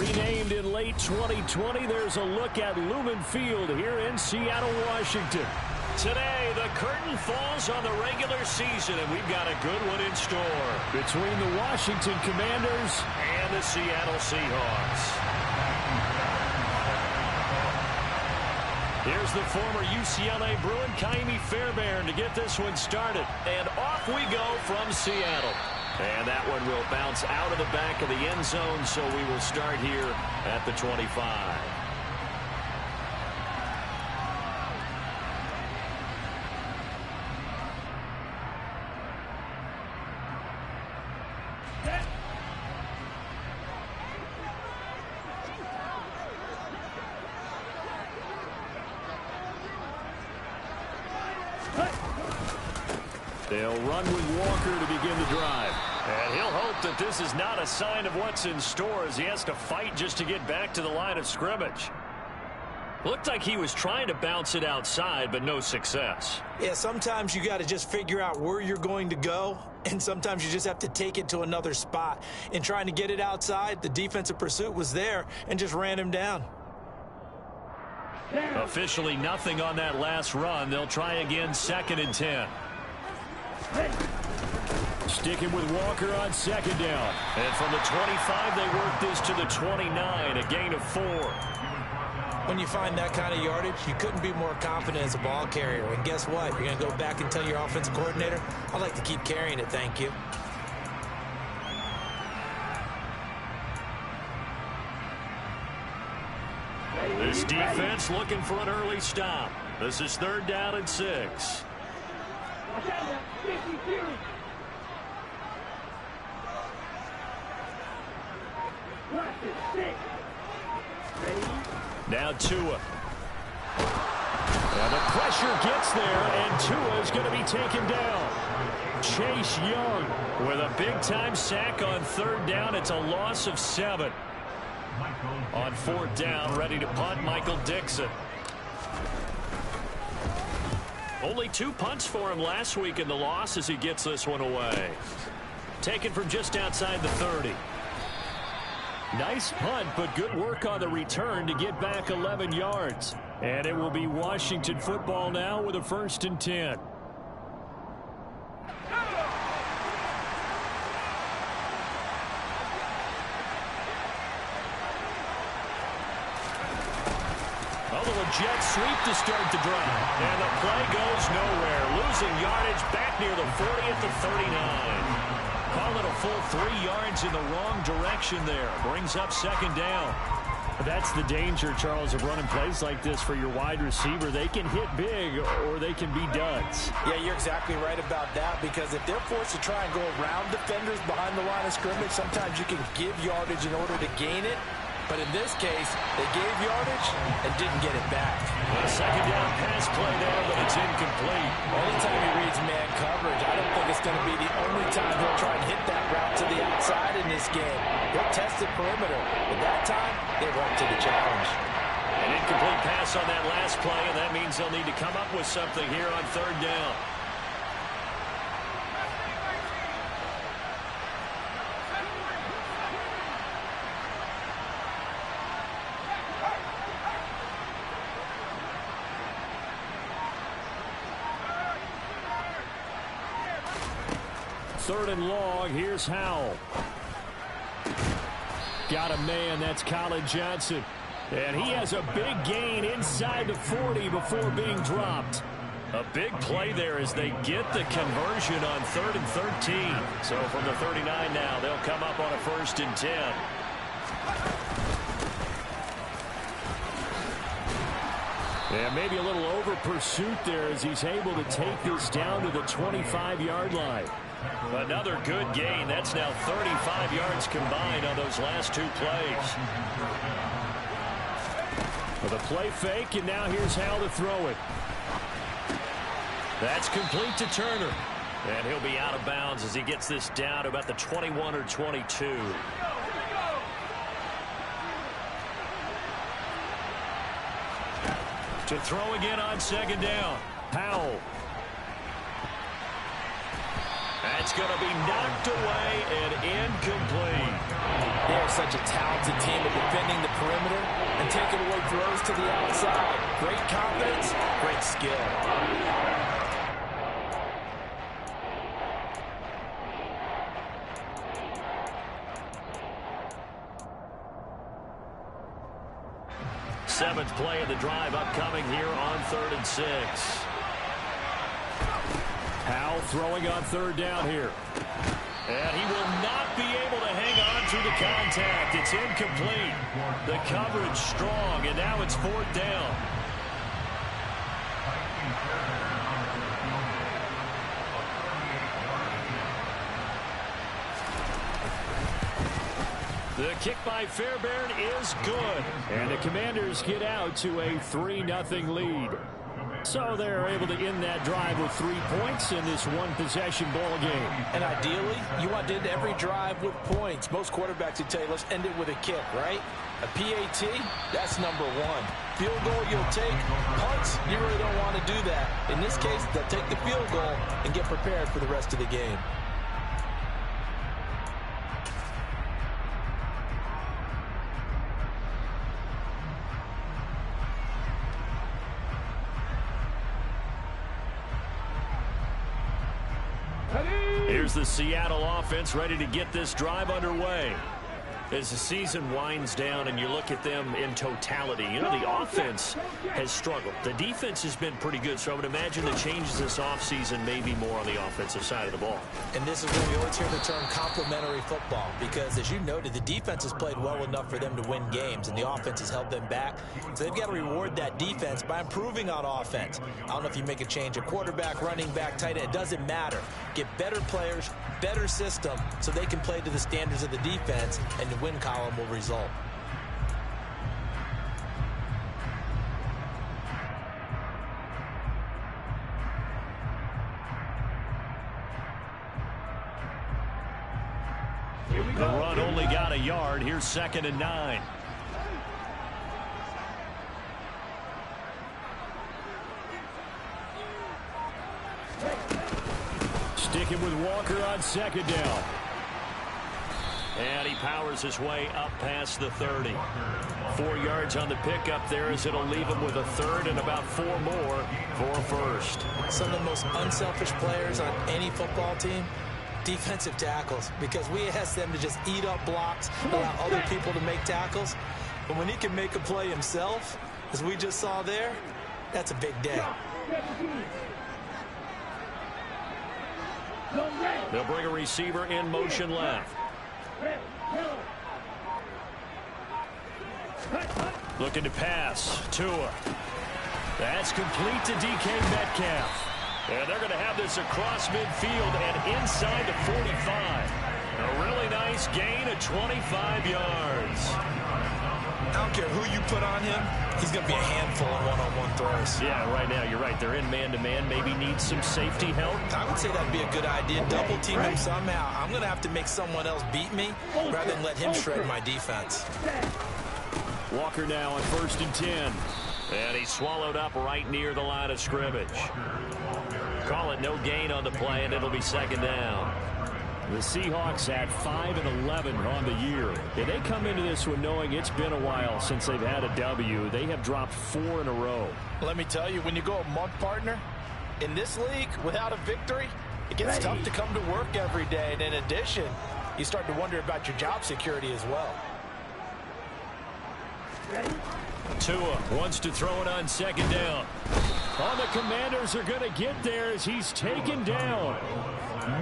Renamed in late 2020, there's a look at Lumen Field here in Seattle, Washington. Today, the curtain falls on the regular season, and we've got a good one in store. Between the Washington Commanders and the Seattle Seahawks. Here's the former UCLA Bruin, Kaimi Fairbairn, to get this one started. And off we go from Seattle. And that one will bounce out of the back of the end zone, so we will start here at the 25. They'll run with Walker to begin the drive. And he'll hope that this is not a sign of what's in store as he has to fight just to get back to the line of scrimmage. Looked like he was trying to bounce it outside, but no success. Yeah, sometimes you got to just figure out where you're going to go, and sometimes you just have to take it to another spot. In trying to get it outside, the defensive pursuit was there and just ran him down. Officially nothing on that last run. They'll try again, 2nd and 10. Sticking with Walker on 2nd down. And from the 25, they work this to the 29, a gain of 4. When you find that kind of yardage, you couldn't be more confident as a ball carrier. And guess what? You're going to go back and tell your offensive coordinator, I'd like to keep carrying it, thank you. This defense looking for an early stop. This is 3rd down and 6. Now Tua. And the pressure gets there, and Tua is going to be taken down. Chase Young with a big-time sack on 3rd down. It's a loss of 7. On 4th down, ready to punt, Michael Dixon. Only 2 punts for him last week in the loss as he gets this one away. Taken from just outside the 30. Nice punt, but good work on the return to get back 11 yards. And it will be Washington football now with a 1st and 10. Jet sweep to start the drive. And the play goes nowhere. Losing yardage back near the 40 at the 39. Call it a full 3 yards in the wrong direction there. Brings up 2nd down. That's the danger, Charles, of running plays like this for your wide receiver. They can hit big or they can be duds. Yeah, you're exactly right about that, because if they're forced to try and go around defenders behind the line of scrimmage, sometimes you can give yardage in order to gain it. But in this case, they gave yardage and didn't get it back. A 2nd down pass play there, but it's incomplete. Anytime he reads man coverage, I don't think it's going to be the only time he'll try and hit that route to the outside in this game. He'll test the perimeter. But that time, they were up to the challenge. An incomplete pass on that last play, and that means they'll need to come up with something here on 3rd down. Third and long, here's Howell. Got a man, that's Colin Johnson. And he has a big gain inside the 40 before being dropped. A big play there as they get the conversion on 3rd and 13. So from the 39 now, they'll come up on a 1st and 10. And maybe a little over pursuit there as he's able to take this down to the 25-yard line. Another good gain. That's now 35 yards combined on those last 2 plays. With a play fake, and now here's Howell to throw it. That's complete to Turner. And he'll be out of bounds as he gets this down to about the 21 or 22. To throw again on 2nd down. Howell. That's going to be knocked away and incomplete. They are such a talented team at defending the perimeter and taking away throws to the outside. Great confidence, great skill. Seventh play of the drive upcoming here on 3rd and 6. Powell throwing on 3rd down here. And he will not be able to hang on through the contact. It's incomplete. The coverage strong, and now it's 4th down. The kick by Fairbairn is good. And the Commanders get out to a 3-0 lead. So they're able to end that drive with 3 points in this one-possession ball game. And ideally, you want to end every drive with points. Most quarterbacks would tell you, let's end it with a kick, right? A PAT, that's number 1. Field goal, you'll take. Punts, you really don't want to do that. In this case, they'll take the field goal and get prepared for the rest of the game. Here's the Seattle offense ready to get this drive underway. As the season winds down and you look at them in totality, you know, the offense has struggled. The defense has been pretty good, so I would imagine the changes this offseason may be more on the offensive side of the ball. And this is where we always hear the term complementary football, because as you noted, the defense has played well enough for them to win games, and the offense has held them back. So they've got to reward that defense by improving on offense. I don't know if you make a change at quarterback, running back, tight end, it doesn't matter. Get better players, better system, so they can play to the standards of the defense, and the win column will result. The run only got a yard. Here's 2nd and 9. Sticking with Walker on 2nd down. And he powers his way up past the 30. 4 yards on the pickup there, as it'll leave him with a 3rd and about 4 more for a 1st. Some of the most unselfish players on any football team, defensive tackles, because we ask them to just eat up blocks, allow other people to make tackles. But when he can make a play himself, as we just saw there, that's a big day. They'll bring a receiver in motion left. Looking to pass. Tua. That's complete to DK Metcalf. And they're going to have this across midfield and inside the 45. A really nice gain of 25 yards. I don't care who you put on him, he's going to be a handful of one-on-one throws. Yeah, right now, you're right. They're in man-to-man. Maybe need some safety help. I would say that'd be a good idea. Double team him somehow. I'm going to have to make someone else beat me rather than let him shred my defense. Walker now on 1st and 10. And he's swallowed up right near the line of scrimmage. Call it no gain on the play, and it'll be 2nd down. The Seahawks at 5-11 on the year. And they come into this one knowing it's been a while since they've had a W. They have dropped 4 in a row. Let me tell you, when you go a month, partner, in this league without a victory, it gets tough to come to work every day. And in addition, you start to wonder about your job security as well. Tua wants to throw it on 2nd down. Oh, the Commanders are going to get there as he's taken down.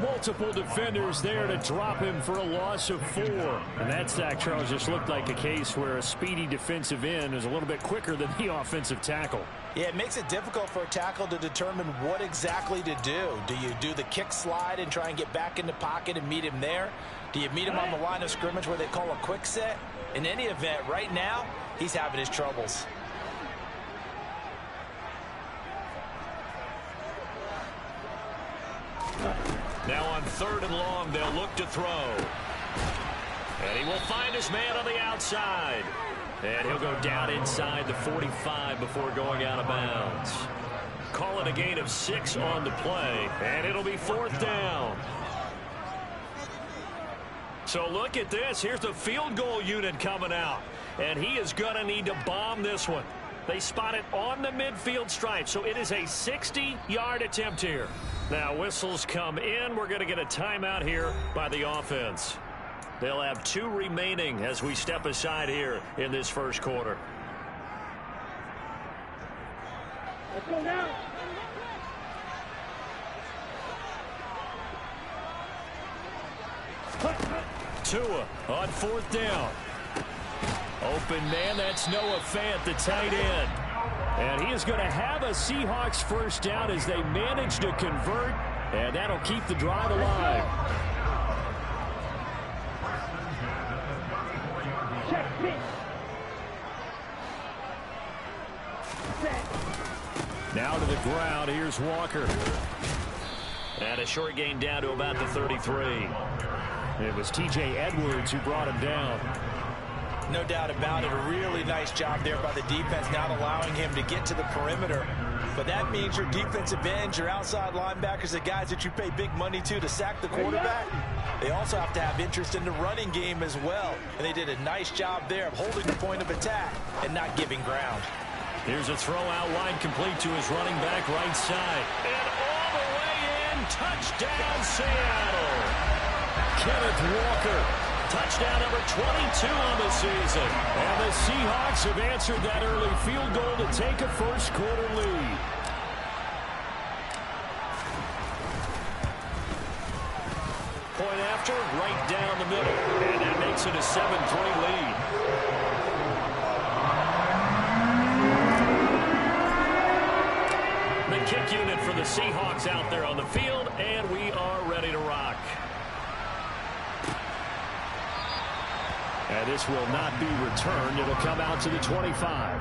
Multiple defenders there to drop him for a loss of 4. And that sack, Charles, just looked like a case where a speedy defensive end is a little bit quicker than the offensive tackle. Yeah, it makes it difficult for a tackle to determine what exactly to do. Do you do the kick slide and try and get back in the pocket and meet him there? Do you meet him on the line of scrimmage where they call a quick set? In any event, right now, he's having his troubles. Now on 3rd and long, they'll look to throw. And he will find his man on the outside. And he'll go down inside the 45 before going out of bounds. Call it a gain of 6 on the play, and it'll be 4th down. So look at this. Here's the field goal unit coming out. And he is going to need to bomb this one. They spot it on the midfield stripe. So it is a 60-yard attempt here. Now whistles come in. We're going to get a timeout here by the offense. They'll have 2 remaining as we step aside here in this first quarter. Let's go now. Tua on 4th down. Open man, that's Noah Fant, the tight end. And he is going to have a Seahawks first down as they manage to convert, and that'll keep the drive alive. Now to the ground, here's Walker. And a short gain down to about the 33. It was T.J. Edwards who brought him down. No doubt about it. A really nice job there by the defense, not allowing him to get to the perimeter. But that means your defensive ends, your outside linebackers, the guys that you pay big money to sack the quarterback, they also have to have interest in the running game as well. And they did a nice job there of holding the point of attack and not giving ground. Here's a throw out wide complete to his running back right side. And all the way in, touchdown Seattle. Kenneth Walker, touchdown number 22 on the season. And the Seahawks have answered that early field goal to take a first quarter lead. Point after, right down the middle. And that makes it a 7-3 lead. The kick unit for the Seahawks out there on the field, and we are ready to rock. And this will not be returned. It'll come out to the 25.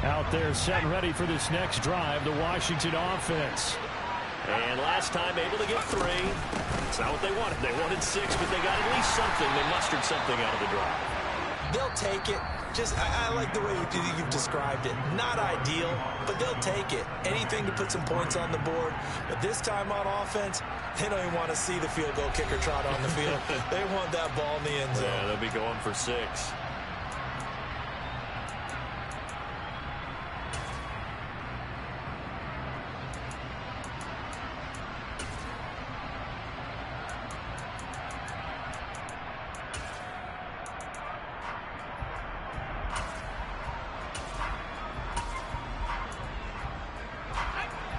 Out there set and ready for this next drive, the Washington offense. And last time able to get 3. It's not what they wanted. They wanted 6, but they got at least something. They mustered something out of the drive. They'll take it. I like the way you've described it. Not ideal, but they'll take it. Anything to put some points on the board. But this time on offense, they don't even want to see the field goal kicker trot on the field. They want that ball in the end zone. Yeah, they'll be going for 6.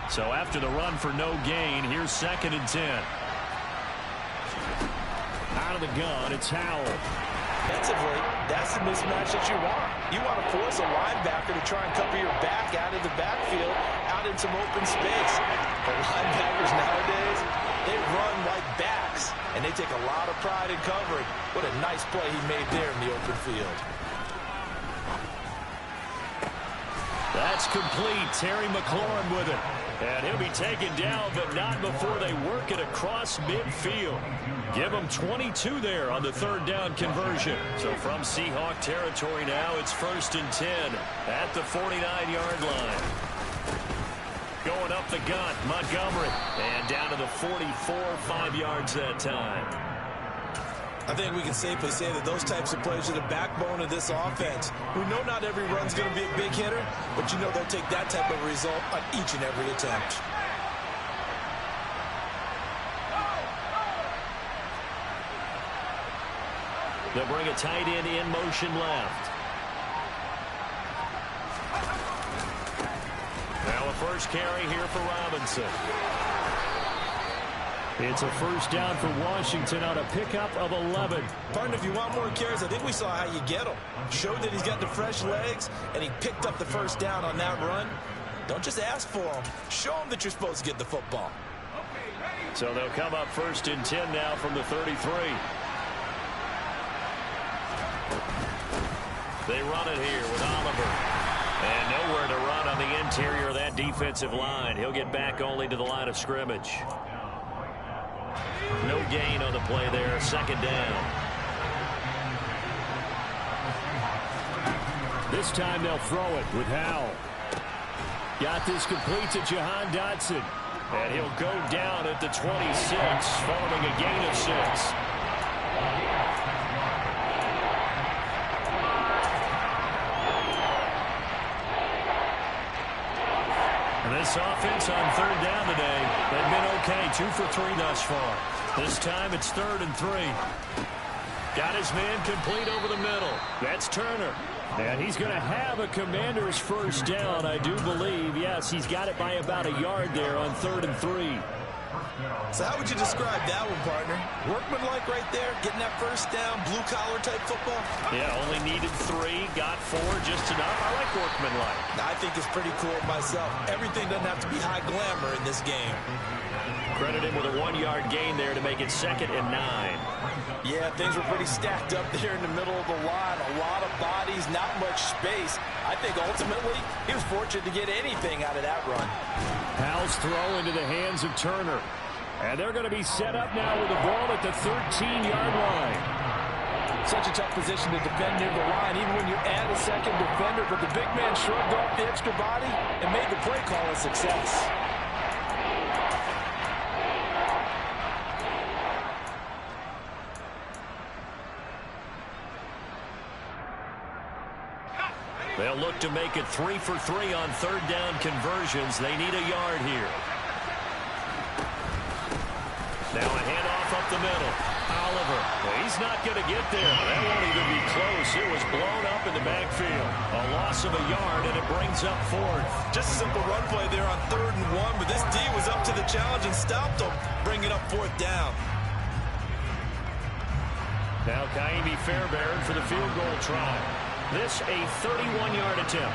So after the run for no gain, here's 2nd and 10. Out of the gun, it's Howell. Defensively, that's the mismatch that you want. You want to force a linebacker to try and cover your back out of the backfield, out in some open space. The linebackers nowadays, they run like backs, and they take a lot of pride in covering. What a nice play he made there in the open field. That's complete. Terry McLaurin with it. And he'll be taken down, but not before they work it across midfield. Give them 22 there on the 3rd down conversion. So from Seahawk territory now, it's 1st and 10 at the 49-yard line. Going up the gun, Montgomery. And down to the 44, 5 yards that time. I think we can safely say that those types of plays are the backbone of this offense. We know not every run's going to be a big hitter, but you know they'll take that type of result on each and every attempt. They'll bring a tight end in motion left. Now a first carry here for Robinson. It's a first down for Washington on a pickup of 11. Partner, if you want more carries, I think we saw how you get them. Showed that he's got the fresh legs, and he picked up the first down on that run. Don't just ask for them. Show them that you're supposed to get the football. So they'll come up 1st and 10 now from the 33. They run it here with Oliver. And nowhere to run on the interior of that defensive line. He'll get back only to the line of scrimmage. No gain on the play there. 2nd down. This time they'll throw it with Howell. Got this complete to Jahan Dotson. And he'll go down at the 26 following a gain of 6. This offense on third down today, they've been okay. 2 for 3 thus far. This time it's 3rd and 3. Got his man complete over the middle. That's Turner. And he's going to have a Commander's first down, I do believe. Yes, he's got it by about a yard there on 3rd and 3. So how would you describe that one, partner? Workmanlike right there, getting that first down, blue-collar type football? Yeah, only needed 3, got 4, just enough. I like workmanlike. I think it's pretty cool myself. Everything doesn't have to be high glamour in this game. Credit him with a 1-yard gain there to make it 2nd and 9. Yeah, things were pretty stacked up there in the middle of the line. A lot of bodies, not much space. I think ultimately he was fortunate to get anything out of that run. Powell's throw into the hands of Turner. And they're going to be set up now with the ball at the 13-yard line. Such a tough position to defend near the line, even when you add a second defender. But the big man shrugged off the extra body and made the play call a success. They'll look to make it 3 for 3 on third down conversions. They need a yard here. Now a handoff up the middle. Oliver. Well, he's not going to get there. That won't even be close. It was blown up in the backfield. A loss of a yard, and it brings up 4th. Just a simple run play there on 3rd and 1, but this D was up to the challenge and stopped him, bringing up 4th down. Now Kaimi Fairbairn for the field goal try. This a 31-yard attempt.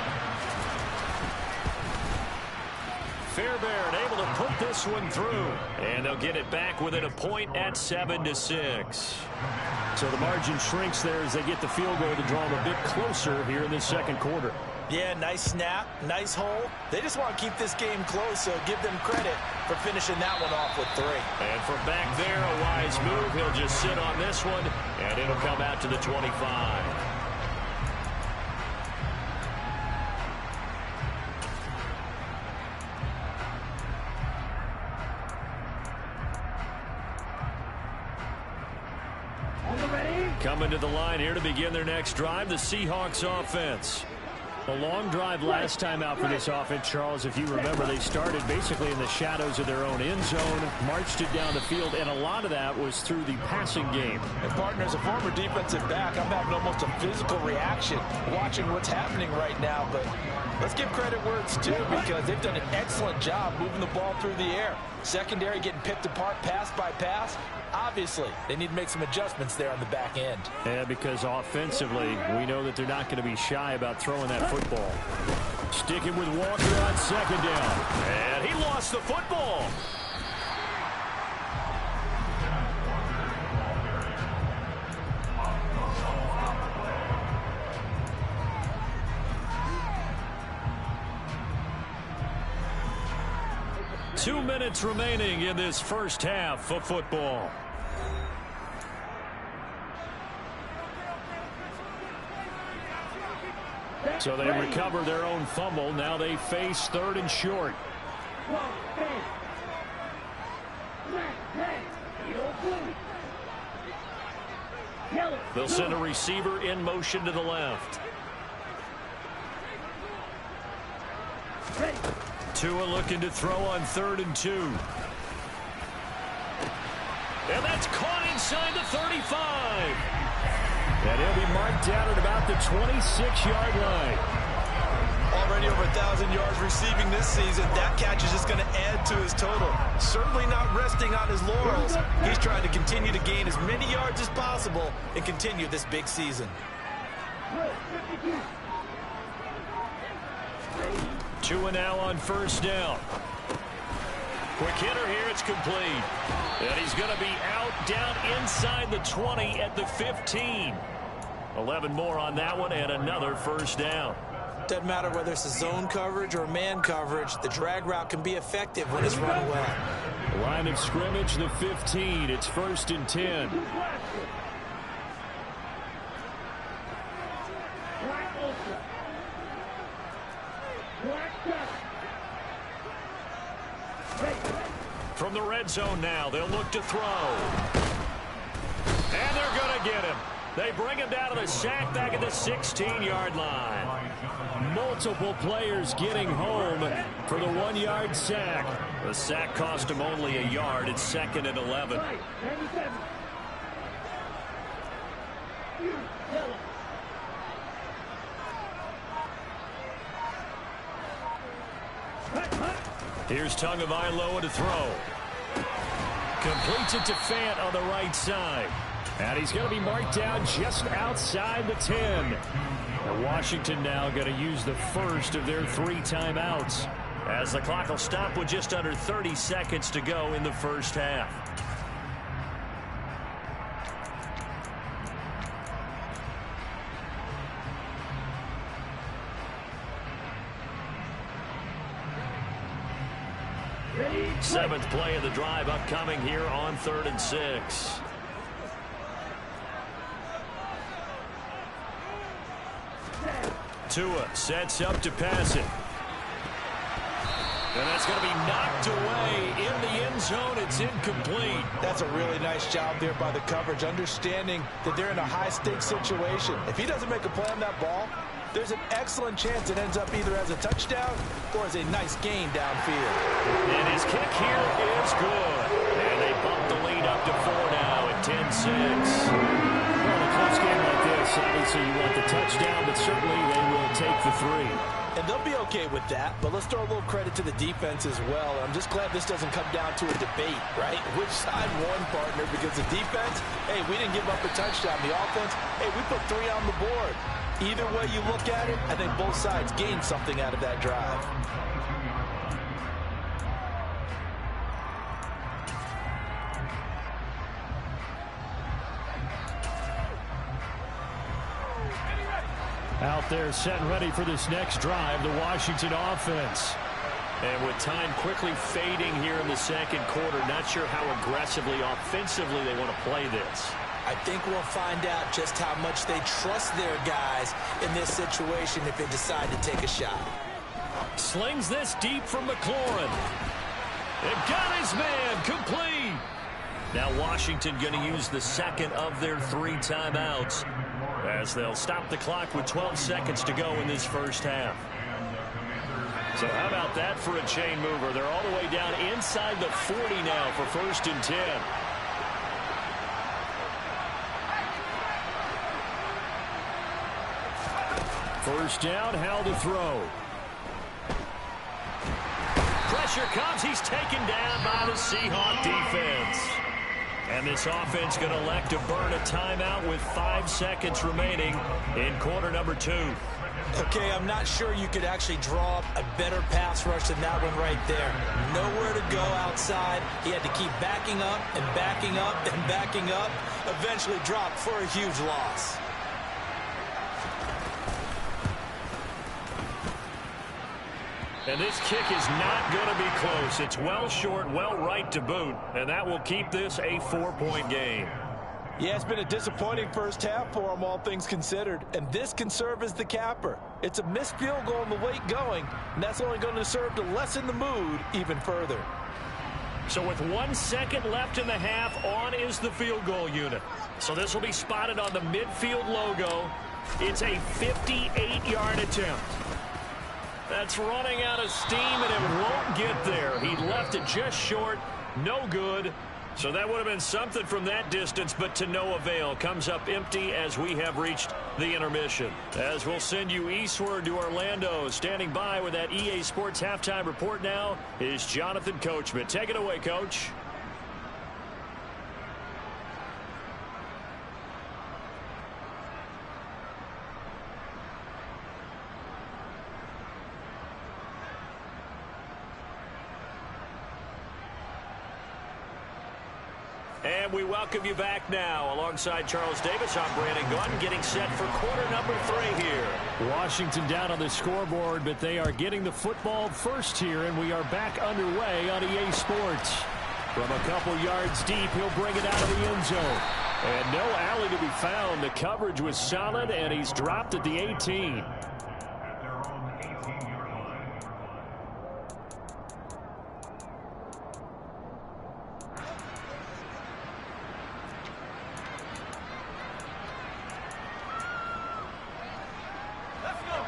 Fairbairn able to put this one through. And they'll get it back within a point at 7-6. So the margin shrinks there as they get the field goal to draw them a bit closer here in this second quarter. Yeah, nice snap, nice hole. They just want to keep this game close, so give them credit for finishing that one off with 3. And from back there, a wise move. He'll just sit on this one, and it'll come out to the 25. Coming to the line here to begin their next drive, the Seahawks offense. A long drive last time out for this offense, Charles. If you remember, they started basically in the shadows of their own end zone, marched it down the field, and a lot of that was through the passing game. And partner, as a former defensive back, I'm having almost a physical reaction watching what's happening right now. But let's give credit where it's due, because they've done an excellent job moving the ball through the air. Secondary getting picked apart pass by pass. Obviously, they need to make some adjustments there on the back end. Yeah, because offensively, we know that they're not going to be shy about throwing that football. Sticking with Walker on second down. And he lost the football. Two minutes remaining in this first half of football. So they recover their own fumble. Now they face 3rd and short. They'll send a receiver in motion to the left. Tua looking to throw on 3rd and 2. And that's caught inside the 35. And he'll be marked down at about the 26-yard line. Already over 1,000 yards receiving this season. That catch is just going to add to his total. Certainly not resting on his laurels. He's trying to continue to gain as many yards as possible and continue this big season. Tua now on first down. Quick hitter here, it's complete. And he's going to be out down inside the 20 at the 15. 11 more on that one and another first down. Doesn't matter whether it's a zone coverage or man coverage, the drag route can be effective when it's run well. Line of scrimmage, the 15. It's 1st and 10. From the red zone now, they'll look to throw. And they're going to get him. They bring him down to the sack back at the 16-yard line. Multiple players getting home for the 1-yard sack. The sack cost him only a yard. It's 2nd and 11. Here's Tagovailoa to throw. Completes it to Fant on the right side. And he's going to be marked down just outside the 10. And Washington now going to use the first of their 3 timeouts, as the clock will stop with just under 30 seconds to go in the first half. Seventh play of the drive upcoming here on 3rd and 6. Tua sets up to pass it. And that's going to be knocked away in the end zone. It's incomplete. That's a really nice job there by the coverage, understanding that they're in a high-stakes situation. If he doesn't make a play on that ball, there's an excellent chance it ends up either as a touchdown or as a nice gain downfield. And his kick here is good. And they bump the lead up to 4 now at 10-6. Well, in a close game like this, obviously you want the touchdown, but certainly they will take the 3. And they'll be okay with that, but let's throw a little credit to the defense as well. I'm just glad this doesn't come down to a debate, right? Which side won, partner? Because the defense, hey, we didn't give up a touchdown. The offense, hey, we put 3 on the board. Either way you look at it, I think both sides gained something out of that drive. Out there set and ready for this next drive, the Washington offense. And with time quickly fading here in the second quarter, not sure how aggressively, offensively they want to play this. I think we'll find out just how much they trust their guys in this situation if they decide to take a shot. Slings this deep from McLaurin. And got his man complete. Now Washington going to use the second of their 3 timeouts, as they'll stop the clock with 12 seconds to go in this first half. So how about that for a chain mover? They're all the way down inside the 40 now for 1st and 10. First down, Hal to throw. Pressure comes. He's taken down by the Seahawk defense. And this offense going to elect to burn a timeout with 5 seconds remaining in quarter number 2. Okay, I'm not sure you could actually draw up a better pass rush than that one right there. Nowhere to go outside. He had to keep backing up and backing up and backing up. Eventually dropped for a huge loss. And this kick is not going to be close. It's well short, well right to boot. And that will keep this a 4-point game. Yeah, it's been a disappointing first half for them, all things considered. And this can serve as the capper. It's a missed field goal in the late going, and that's only going to serve to lessen the mood even further. So with 1 second left in the half, on is the field goal unit. So this will be spotted on the midfield logo. It's a 58-yard attempt. That's running out of steam, and it won't get there. He left it just short. No good. So that would have been something from that distance, but to no avail. Comes up empty as we have reached the intermission. As we'll send you eastward to Orlando. Standing by with that EA Sports halftime report now is Jonathan Coachman. Take it away, Coach. And we welcome you back now. Alongside Charles Davis, I'm Brandon Gordon, getting set for quarter number 3 here. Washington down on the scoreboard, but they are getting the football first here, and we are back underway on EA Sports. From a couple yards deep, he'll bring it out of the end zone. And no alley to be found. The coverage was solid, and he's dropped at the 18.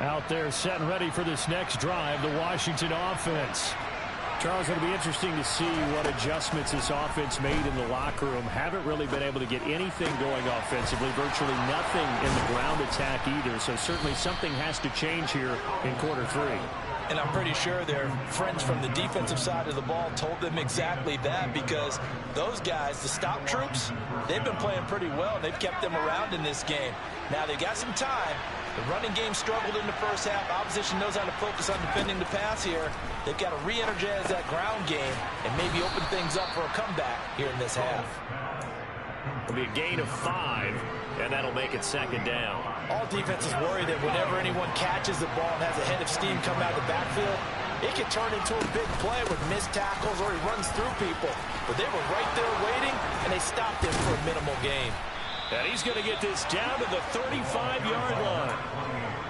Out there set and ready for this next drive, the Washington offense. Charles, it'll be interesting to see what adjustments this offense made in the locker room. Haven't really been able to get anything going offensively, virtually nothing in the ground attack either. So certainly something has to change here in quarter 3. And I'm pretty sure their friends from the defensive side of the ball told them exactly that, because those guys, the stop troops, they've been playing pretty well. They've kept them around in this game. Now they got some time. The running game struggled in the first half. Opposition knows how to focus on defending the pass here. They've got to re-energize that ground game and maybe open things up for a comeback here in this half. It'll be a gain of 5, and that'll make it second down. All defenses worry that whenever anyone catches the ball and has a head of steam come out of the backfield, it can turn into a big play with missed tackles or he runs through people. But they were right there waiting, and they stopped him for a minimal gain. And he's going to get this down to the 35-yard line.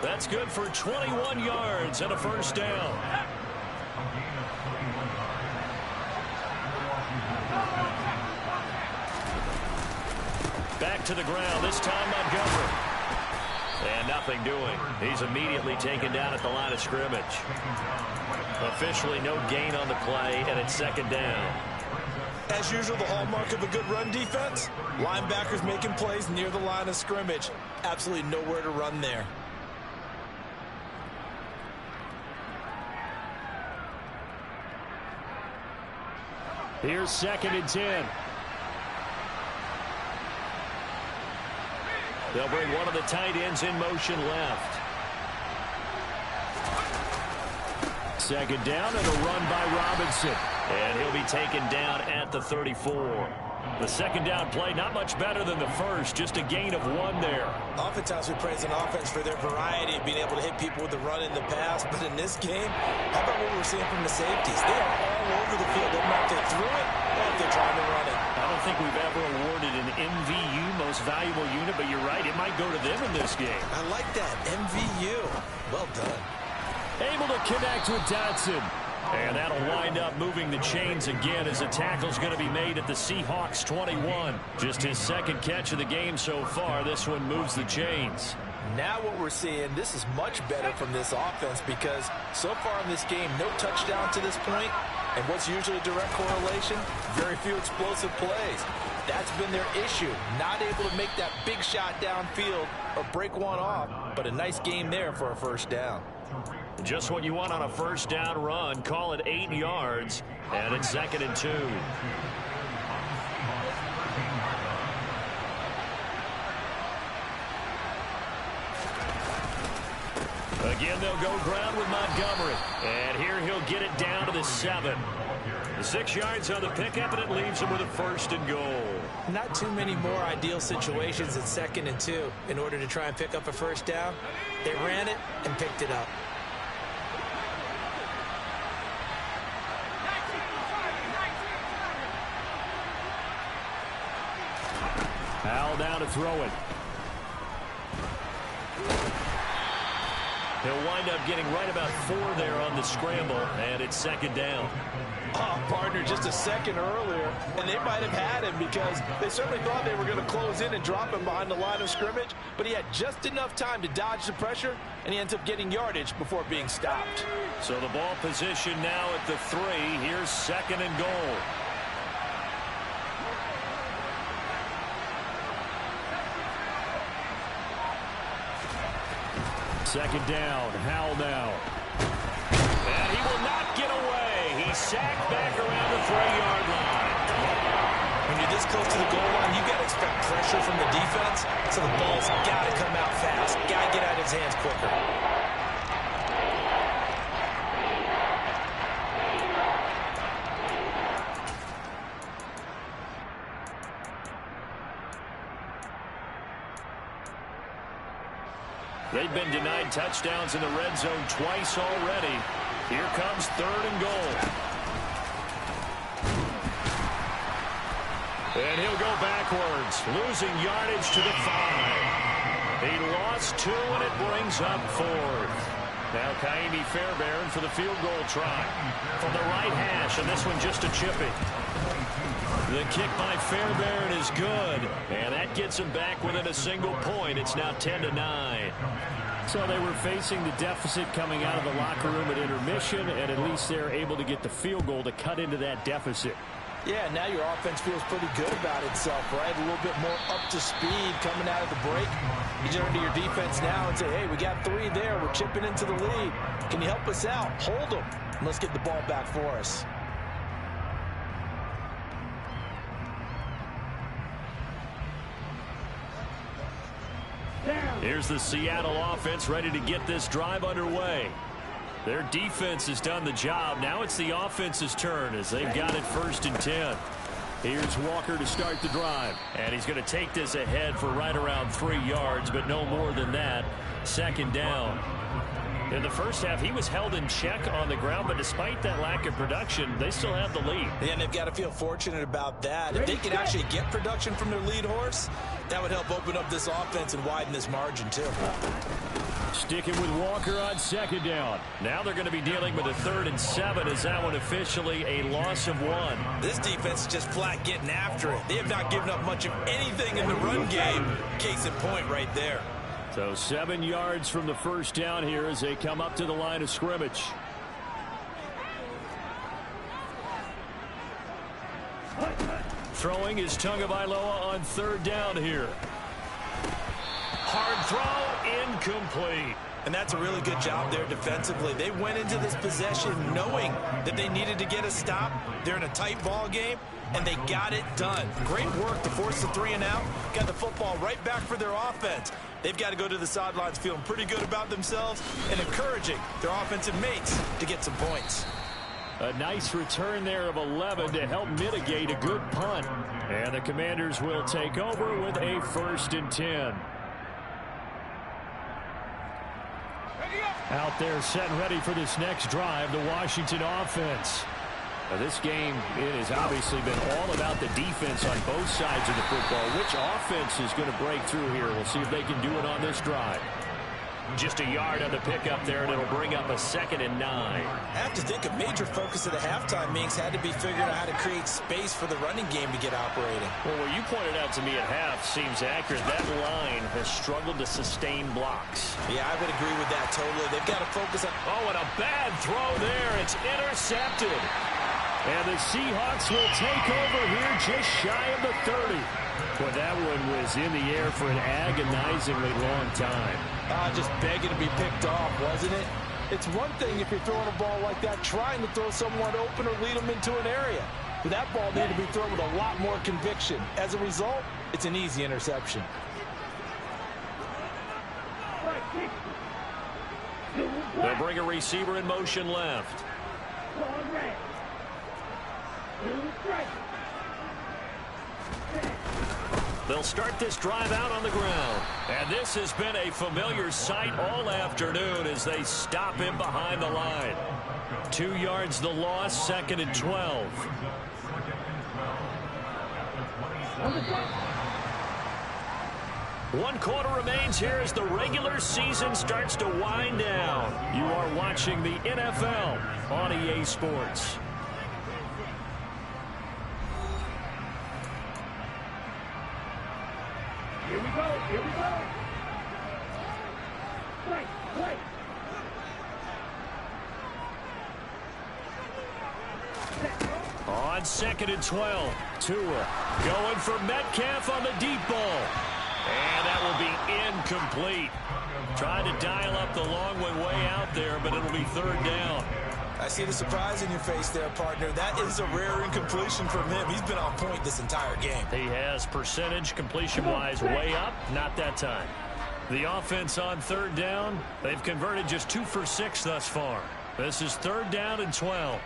That's good for 21 yards and a first down. Back to the ground, this time Montgomery. And nothing doing. He's immediately taken down at the line of scrimmage. Officially no gain on the play, and it's second down. As usual, the hallmark of a good run defense, linebackers making plays near the line of scrimmage. Absolutely nowhere to run there. Here's second and 10. They'll bring one of the tight ends in motion left. Second down and a run by Robinson. And he'll be taken down at the 34. The second down play, not much better than the first, just a gain of 1 there. Oftentimes we praise an offense for their variety of being able to hit people with the run in the pass, but in this game, how about what we're seeing from the safeties? They are all over the field. They don't know if they threw it or if they're trying to run it. I don't think we've ever awarded an MVU, most valuable unit, but you're right, it might go to them in this game. I like that, MVU. Well done. Able to connect with Dotson. And that'll wind up moving the chains again as the tackle's going to be made at the Seahawks 21. Just his second catch of the game so far. This one moves the chains. Now what we're seeing, this is much better from this offense, because so far in this game, no touchdown to this point. And what's usually a direct correlation? Very few explosive plays. That's been their issue. Not able to make that big shot downfield or break one off. But a nice game there for a first down. Just what you want on a first down run. Call it 8 yards. And it's second and 2. Again, they'll go ground with Montgomery. And here he'll get it down to the 7. 6 yards on the pickup, and it leaves him with a first and goal. Not too many more ideal situations at second and 2 in order to try and pick up a first down. They ran it and picked it up. Howell down to throw it. He'll wind up getting right about 4 there on the scramble, and it's second down. Oh, partner, just a second earlier, and they might have had him because they certainly thought they were going to close in and drop him behind the line of scrimmage, but he had just enough time to dodge the pressure, and he ends up getting yardage before being stopped. So the ball position now at the 3. Here's second and goal. Second down, Howell now. And he will not get away. He's sacked back around the 3-yard line. When you're this close to the goal line, you've got to expect pressure from the defense, so the ball's got to come out fast. Got to get out of his hands quicker. They've been denied touchdowns in the red zone twice already. Here comes third and goal. And he'll go backwards, losing yardage to the 5. He lost 2, and it brings up 4th. Now Kaimi Fairbairn for the field goal try from the right hash, and this one just a chippy. The kick by Fairbairn is good. And that gets him back within a single point. It's now 10-9. So they were facing the deficit coming out of the locker room at intermission, and at least they're able to get the field goal to cut into that deficit. Yeah, now your offense feels pretty good about itself, right? A little bit more up to speed coming out of the break. You turn to your defense now and say, hey, we got 3 there. We're chipping into the lead. Can you help us out? Hold them. Let's get the ball back for us. Here's the Seattle offense ready to get this drive underway. Their defense has done the job. Now it's the offense's turn as they've got it 1st and 10. Here's Walker to start the drive. And he's going to take this ahead for right around 3 yards, but no more than that. 2nd down. In the first half, he was held in check on the ground, but despite that lack of production, they still have the lead. Yeah, and they've got to feel fortunate about that. If they can actually get production from their lead horse, that would help open up this offense and widen this margin, too. Sticking with Walker on 2nd down. Now they're going to be dealing with a 3rd and 7 as that one officially a loss of 1. This defense is just flat getting after it. They have not given up much of anything in the run game. Case in point right there. So 7 yards from the 1st down here as they come up to the line of scrimmage. Throwing is Tagovailoa on 3rd down here. Hard throw, incomplete. And that's a really good job there defensively. They went into this possession knowing that they needed to get a stop. They're in a tight ball game, and they got it done. Great work to force the 3 and out. Got the football right back for their offense. They've got to go to the sidelines feeling pretty good about themselves and encouraging their offensive mates to get some points. A nice return there of 11 to help mitigate a good punt. And the Commanders will take over with a 1st and 10. Out there set and ready for this next drive, the Washington offense. Now this game, it has obviously been all about the defense on both sides of the football. Which offense is going to break through here? We'll see if they can do it on this drive. Just a yard on the pickup there, and it'll bring up a 2nd and 9. I have to think a major focus of the halftime meetings had to be figuring out how to create space for the running game to get operating. Well, what you pointed out to me at half seems accurate. That line has struggled to sustain blocks. Yeah, I would agree with that totally. They've got to focus on... Oh, and a bad throw there. It's intercepted. And the Seahawks will take over here just shy of the 30. Well, that one was in the air for an agonizingly long time. Just begging to be picked off, wasn't it? It's one thing if you're throwing a ball like that, trying to throw someone open or lead them into an area. But that ball needed to be thrown with a lot more conviction. As a result, it's an easy interception. They'll bring a receiver in motion left. They'll start this drive out on the ground. And this has been a familiar sight all afternoon as they stop him behind the line. 2 yards the loss, 2nd and 12. One quarter remains here as the regular season starts to wind down. You are watching the NFL on EA Sports. Here we go. Here we go. Play. Play. On 2nd and 12, Tua going for Metcalf on the deep ball. And that will be incomplete. Trying to dial up the long way out there, but it'll be 3rd down. I see the surprise in your face there, partner. That is a rare incompletion from him. He's been on point this entire game. He has percentage completion-wise way up. Not that time. The offense on 3rd down, they've converted just 2 for 6 thus far. This is 3rd down and 12.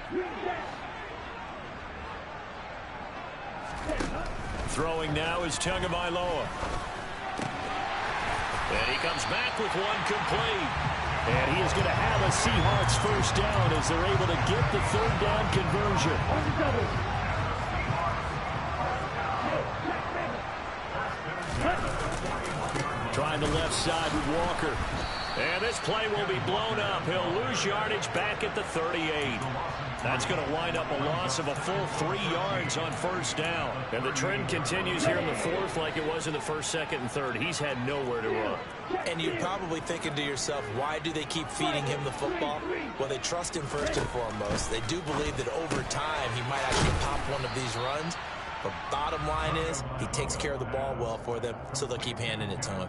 Throwing now is Tagovailoa. And he comes back with one complete. And he is going to have a Seahawks 1st down as they're able to get the 3rd down conversion. Trying the left side with Walker. And this play will be blown up. He'll lose yardage back at the 38. That's going to wind up a loss of a full 3 yards on first down. And the trend continues here in the fourth like it was in the first, second, and third. He's had nowhere to run. And you're probably thinking to yourself, why do they keep feeding him the football? Well, they trust him first and foremost. They do believe that over time he might actually pop one of these runs. But bottom line is, he takes care of the ball well for them, so they'll keep handing it to him.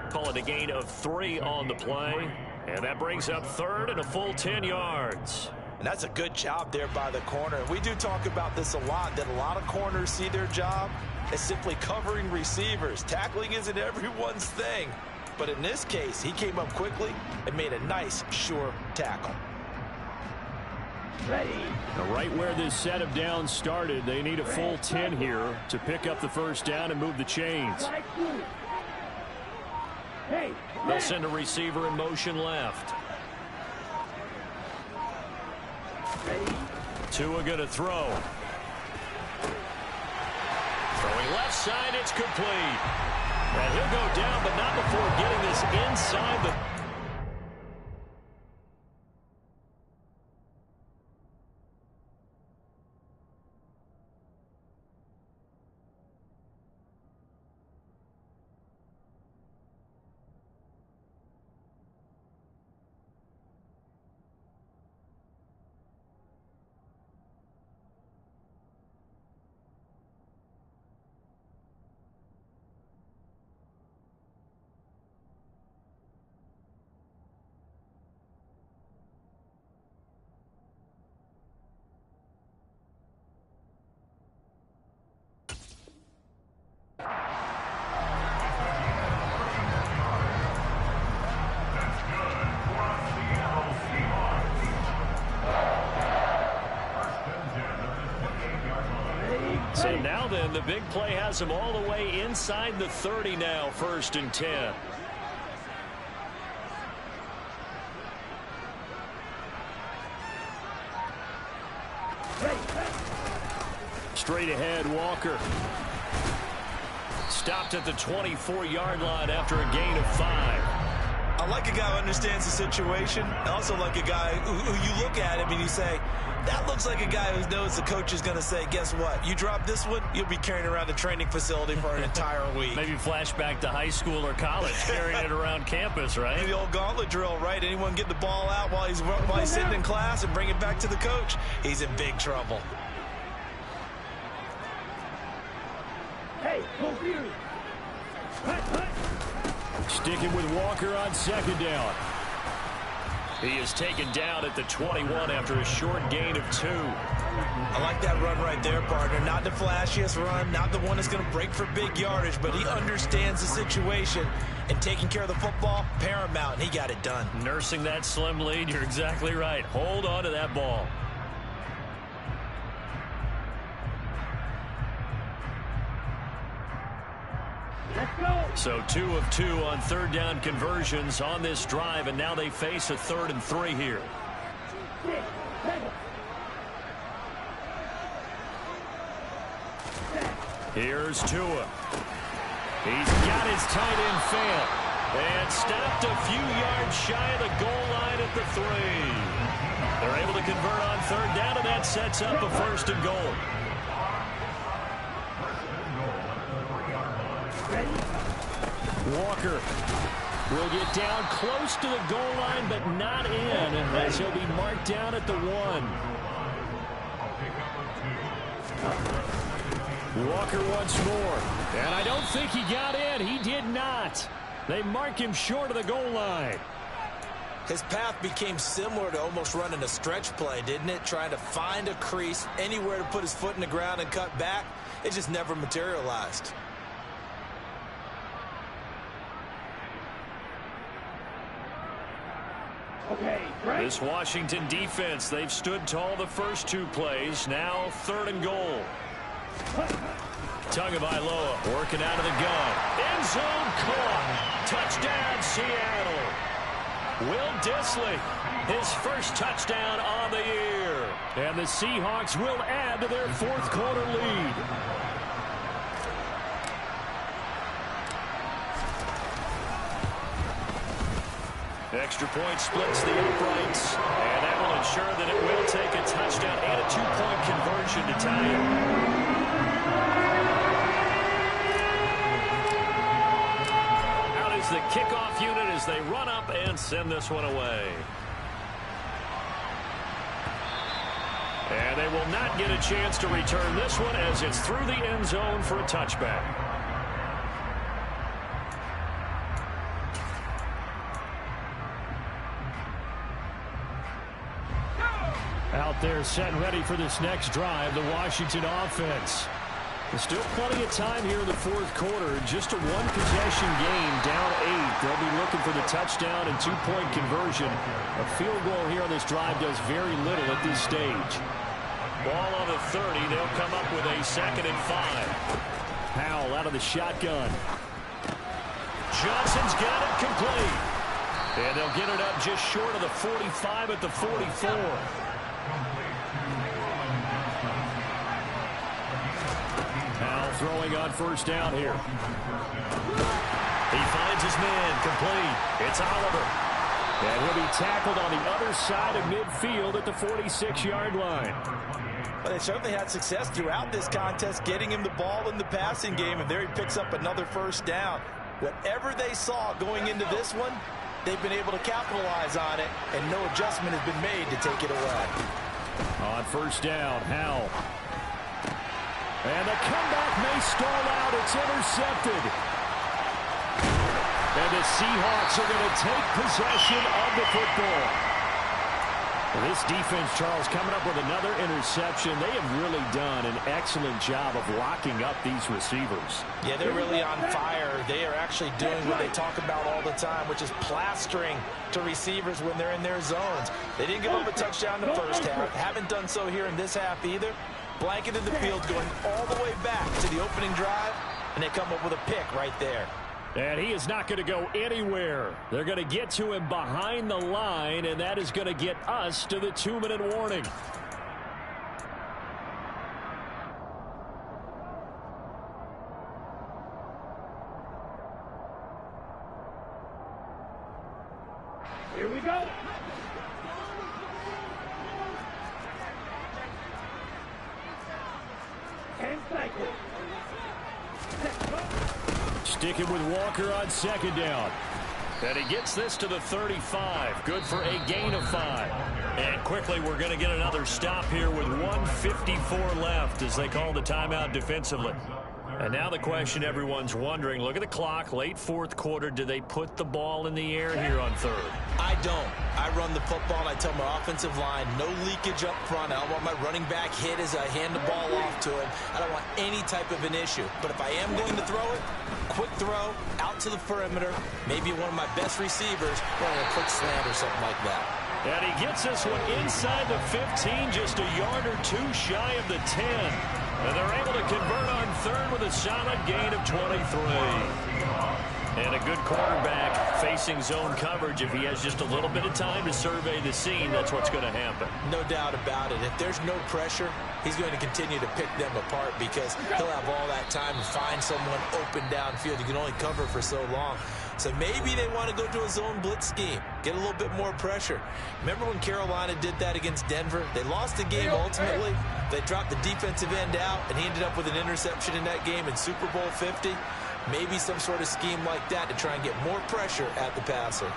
Call it a gain of 3 on the play. And that brings up third and a full 10 yards. And that's a good job there by the corner. We do talk about this a lot, that a lot of corners see their job as simply covering receivers. Tackling isn't everyone's thing. But in this case, he came up quickly and made a nice, sure tackle. Ready. Right where this set of downs started, they need a full 10 here to pick up the first down and move the chains. Hey. They'll send a receiver in motion left. Tua going to throw. Throwing left side, it's complete. And he'll go down, but not before getting this inside the... So now then, the big play has him all the way inside the 30 now, 1st and 10. Straight ahead, Walker. Stopped at the 24-yard line after a gain of 5. I like a guy who understands the situation. I also like a guy who you look at him and you say, that looks like a guy who knows the coach is going to say, guess what? You drop this one, you'll be carrying around the training facility for an entire week. Maybe flashback to high school or college, carrying it around campus, right? The old gauntlet drill, right? Anyone get the ball out while he's sitting in class and bring it back to the coach, he's in big trouble. Hey, confused. Sticking with Walker on 2nd down. He is taken down at the 21 after a short gain of 2. I like that run right there, partner. Not the flashiest run, not the one that's going to break for big yardage, but he understands the situation, and taking care of the football, paramount, and he got it done. Nursing that slim lead, you're exactly right. Hold on to that ball. Let's go. So 2 of 2 on 3rd down conversions on this drive, and now they face a 3rd and 3 here. 6, 7. Here's Tua. He's got his tight end fail. And stopped a few yards shy of the goal line at the 3. They're able to convert on 3rd down, and that sets up a 1st and goal. Walker will get down close to the goal line, but not in, as he'll be marked down at the 1. Walker once more, and I don't think he got in. He did not. They mark him short of the goal line. His path became similar to almost running a stretch play, didn't it? Trying to find a crease, anywhere to put his foot in the ground and cut back. It just never materialized. Okay, right. This Washington defense, they've stood tall the first 2 plays. Now 3rd and goal. Tagovailoa working out of the gun. End zone caught. Touchdown, Seattle. Will Dissly, his first touchdown on the year. And the Seahawks will add to their 4th quarter lead. Extra point splits the uprights, and that will not sure that it will take a touchdown and a two-point conversion to tie it. Out is the kickoff unit as they run up and send this one away. And they will not get a chance to return this one as it's through the end zone for a touchback. Out there set and ready for this next drive, the Washington offense. There's still plenty of time here in the fourth quarter. Just a one-possession game, down 8. They'll be looking for the touchdown and two-point conversion. A field goal here on this drive does very little at this stage. Ball on the 30. They'll come up with a 2nd and 5. Powell out of the shotgun. Johnson's got it complete. And they'll get it up just short of the 45 at the 44. Powell throwing on first down here. He finds his man complete. It's Oliver. And he'll be tackled on the other side of midfield at the 46-yard line. Well, they certainly had success throughout this contest getting him the ball in the passing game, and there he picks up another first down. Whatever they saw going into this one, they've been able to capitalize on it, and no adjustment has been made to take it away. On first down, Howell. And the comeback may stall out. It's intercepted. And the Seahawks are going to take possession of the football. This defense, Charles, coming up with another interception. They have really done an excellent job of locking up these receivers. Yeah, they're really on fire. They are actually doing what they talk about all the time, which is plastering to receivers when they're in their zones. They didn't give up a touchdown in the first half. Haven't done so here in this half either. Blanketed the field going all the way back to the opening drive, and they come up with a pick right there. And he is not going to go anywhere. They're going to get to him behind the line, and that is going to get us to the 2-minute warning. Here we go. Sticking with Walker on second down. And he gets this to the 35. Good for a gain of 5. And quickly, we're going to get another stop here with 1:54 left as they call the timeout defensively. And now the question everyone's wondering, look at the clock, late fourth quarter, do they put the ball in the air here on third? I don't. I run the football, and I tell my offensive line, no leakage up front. I don't want my running back hit as I hand the ball off to him. I don't want any type of an issue. But if I am going to throw it, quick throw, out to the perimeter, maybe one of my best receivers running a quick slant or something like that. And he gets this one inside the 15, just a yard or two shy of the 10. And they're able to convert on third with a solid gain of 23. And a good quarterback facing zone coverage. If he has just a little bit of time to survey the scene, that's what's going to happen. No doubt about it. If there's no pressure, he's going to continue to pick them apart because he'll have all that time to find someone open downfield. You can only cover for so long. So maybe they want to go to a zone blitz scheme, get a little bit more pressure. Remember when Carolina did that against Denver? They lost the game ultimately. They dropped the defensive end out, and he ended up with an interception in that game in Super Bowl 50. Maybe some sort of scheme like that to try and get more pressure at the passer.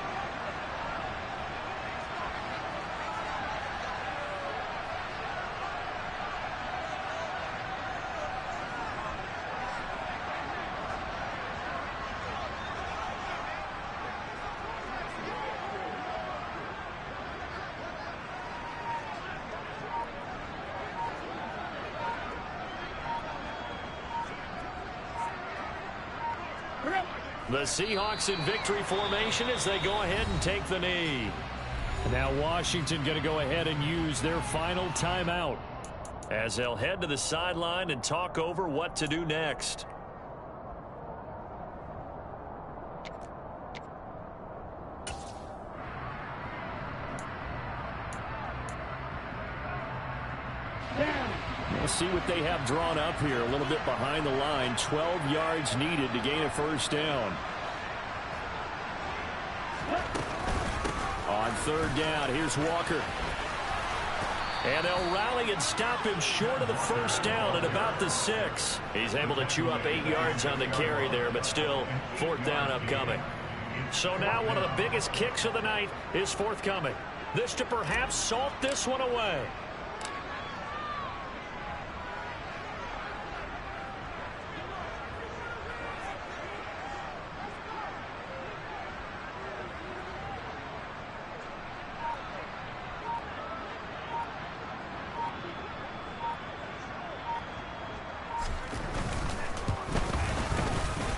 The Seahawks in victory formation as they go ahead and take the knee. Now Washington going to go ahead and use their final timeout as they'll head to the sideline and talk over what to do next. We'll see what they have drawn up here a little bit behind the line. 12 yards needed to gain a first down. On third down, here's Walker. And they'll rally and stop him short of the first down at about the 6. He's able to chew up 8 yards on the carry there, but still 4th down upcoming. So now one of the biggest kicks of the night is forthcoming. This to perhaps salt this one away.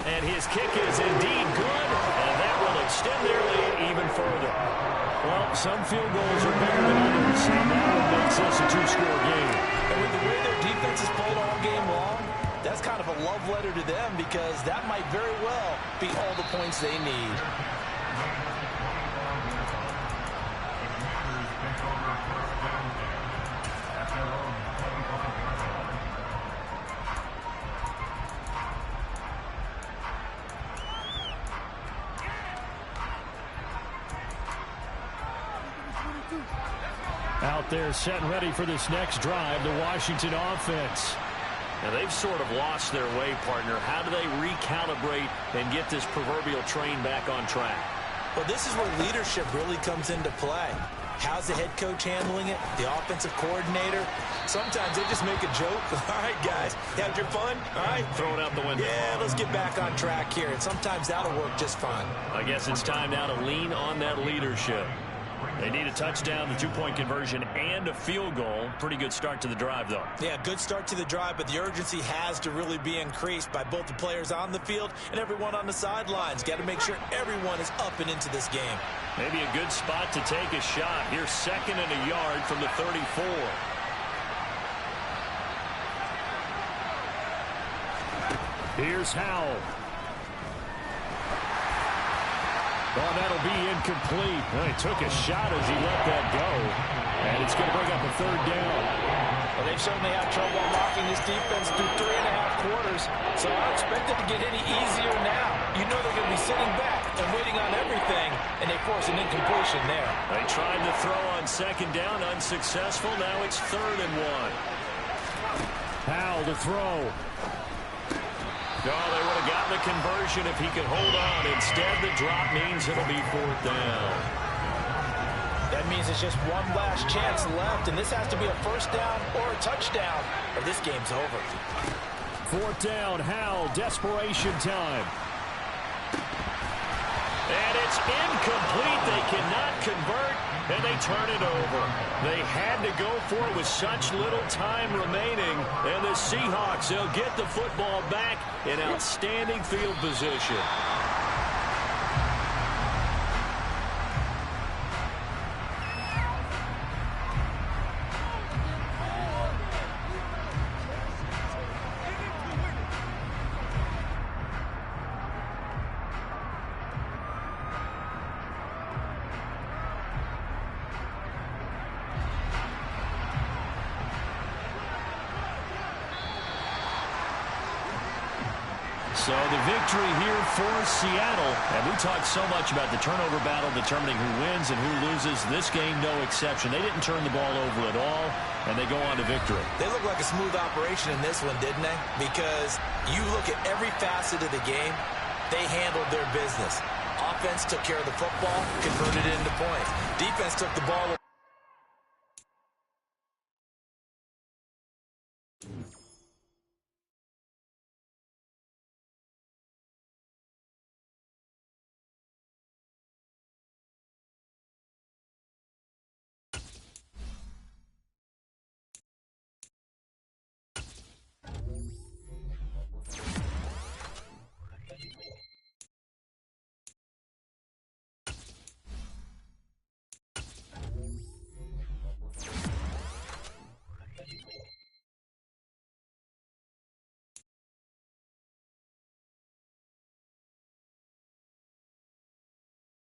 And his kick is indeed good, and that will extend their lead even further. Well, some field goals are better than others, and that one makes this a 2-score game. And with the way their defense has played all game long, that's kind of a love letter to them because that might very well be all the points they need. Out there set and ready for this next drive, the Washington offense. Now they've sort of lost their way, partner. How do they recalibrate and get this proverbial train back on track? Well, this is where leadership really comes into play. How's the head coach handling it? The offensive coordinator? Sometimes they just make a joke. All right, guys, had your fun? All right. Throw it out the window. Yeah, let's get back on track here. And sometimes that'll work just fine. I guess it's time now to lean on that leadership. They need a touchdown, the 2-point conversion, and a field goal. Pretty good start to the drive, though. Yeah, good start to the drive, but the urgency has to really be increased by both the players on the field and everyone on the sidelines. Got to make sure everyone is up and into this game. Maybe a good spot to take a shot. Here's 2nd and a yard from the 34. Here's Howell. Oh, that'll be incomplete. Well, he took a shot as he let that go. And it's going to bring up a 3rd down. Well, they've certainly had trouble unlocking this defense through 3.5 quarters. So I don't expect it to get any easier now. You know they're going to be sitting back and waiting on everything, and they force an incompletion there. They tried to throw on 2nd down, unsuccessful. Now it's 3rd and 1. Howell to throw. No, they would have gotten the conversion if he could hold on. Instead, the drop means it'll be 4th down. That means it's just one last chance left, and this has to be a 1st down or a touchdown, or this game's over. 4th down, Howell, desperation time. And it's incomplete. They cannot convert, and they turn it over. They had to go for it with such little time remaining, and the Seahawks, they'll get the football back in outstanding field position. So the victory here for Seattle. And we talked so much about the turnover battle determining who wins and who loses. This game, no exception. They didn't turn the ball over at all, and they go on to victory. They look like a smooth operation in this one, didn't they? Because you look at every facet of the game, they handled their business. Offense took care of the football, converted it into points. Defense took the ball